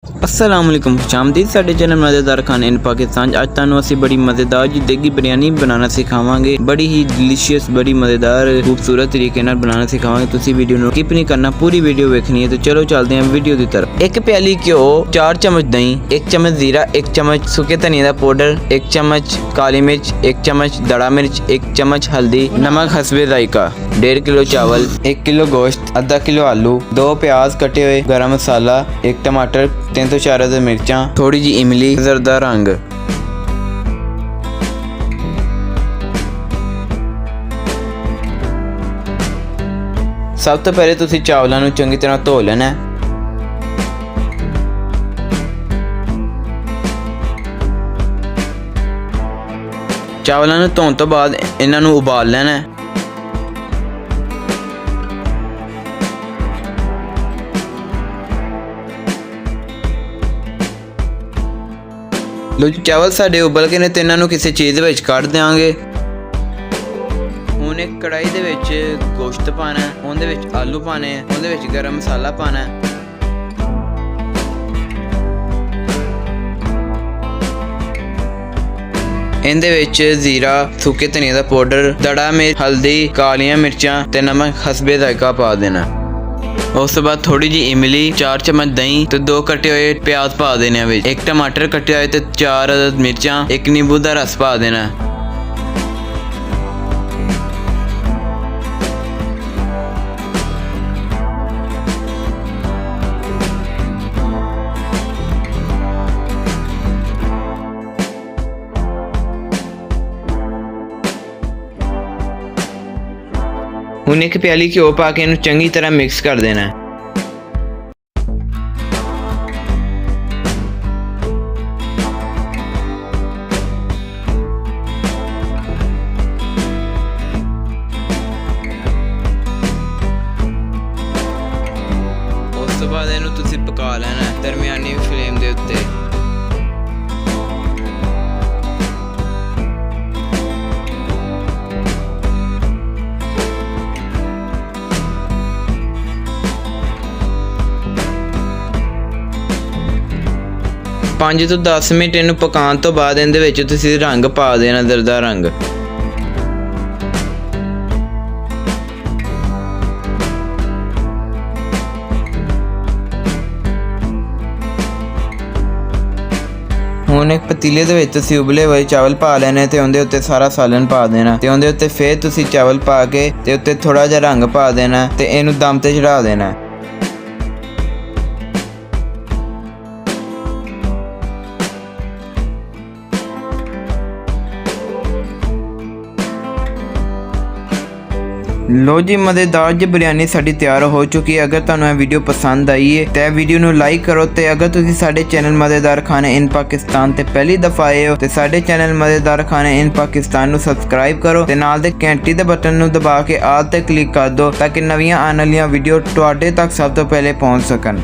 अस्सलामुअलैकुम खुशामदीद साडे चैनल मज़ेदार खाने इन पाकिस्तान। अज तुहानू असी बड़ी मज़ेदार जी देगी बिरयानी बनाना सिखावांगे। बड़ी ही डिलीशियस बड़ी मज़ेदार खूबसूरत तरीके नाल बनाना सिखावांगे। तुसी वीडियो नू स्किप नहीं करना, पूरी वीडियो वेखनी है। तो चलो चलते हैं वीडियो की तरफ। एक प्याली घ्यो, 4 चम्मच दही, 1 चम्मच जीरा, 1 चम्मच सूखे धनिया का पाउडर, 1 चम्मच काली मिर्च, 1 चम्मच दड़ा मिर्च, 1 चम्मच हल्दी, नमक हसबे जायका, 1.5 किलो चावल, 1 किलो गोश्त, आधा किलो आलू, 2 प्याज कटे हुए, गरम मसाला, 1 टमाटर, 3 तो 4 मिर्चा, थोड़ी जी इमली, जरदा रंग। सब तो पहले तुसी चावलों नू चंगी तरह धो लेना है। चावलों नू धोने तो बाद इन्हां नू उबाल लेना है। लो जी चावल साडे उबल गए ने ते इन्हां नू किसी चीज़ विच कढ़ देंगे। हुण एक कढ़ाई दे विच गोश्त पाना है, उहदे विच आलू पाने हैं, उहदे विच गरम मसाला पाना है, इहदे विच जीरा, सूखे धनिया दा पाउडर, दड़ा मिर्च, हल्दी, कालियां मिर्चां ते नमक हसबे जायका पा देना। उस बाद थोड़ी जी इमली, 4 चम्मच दही तो 2 कटे हुए प्याज पा देने, 1 टमाटर कटे हुए तो 4 मिर्चा, 1 नींबू का रस पा देना। हुण एक प्याली घ्यो पा के इन्हू चंगी तरह मिक्स कर देना है। उस तो बाद इन्हू तुसी पका लेना है दरमियानी फ्लेम दे उत्ते। पाँच तो 10 मिनट इन्हू पकाने तो बाद इहदे विच तुसीं रंग पा देना, जरदा रंग। हुण एक पतीले दे विच तुसीं उबले हुए चावल पा लेने ते उहदे उत्ते सारा सालन पा देना ते उहदे उत्ते फिर तुसीं चावल पा के ते उत्ते थोड़ा जिहा रंग पा देना ते इहनू दम ते चढ़ा देना। लो जी मज़ेदार जी बिरयानी साड़ी तैयार हो चुकी है। अगर तुहानू वीडियो पसंद आई है तो वीडियो नू लाइक करो ते अगर तुसी साडे चैनल मज़ेदार खाने इन पाकिस्तान ते पहली दफ़ा आए हो तो साडे चैनल मज़ेदार खाने इन पाकिस्तान नू सबसक्राइब करो ते नाल दे घंटी दे बटन नू दबा के आल ते क्लिक कर दो ताकि नवीं आने वाली वीडियो तुहाडे तक सब तो पहले पहुंच सकन।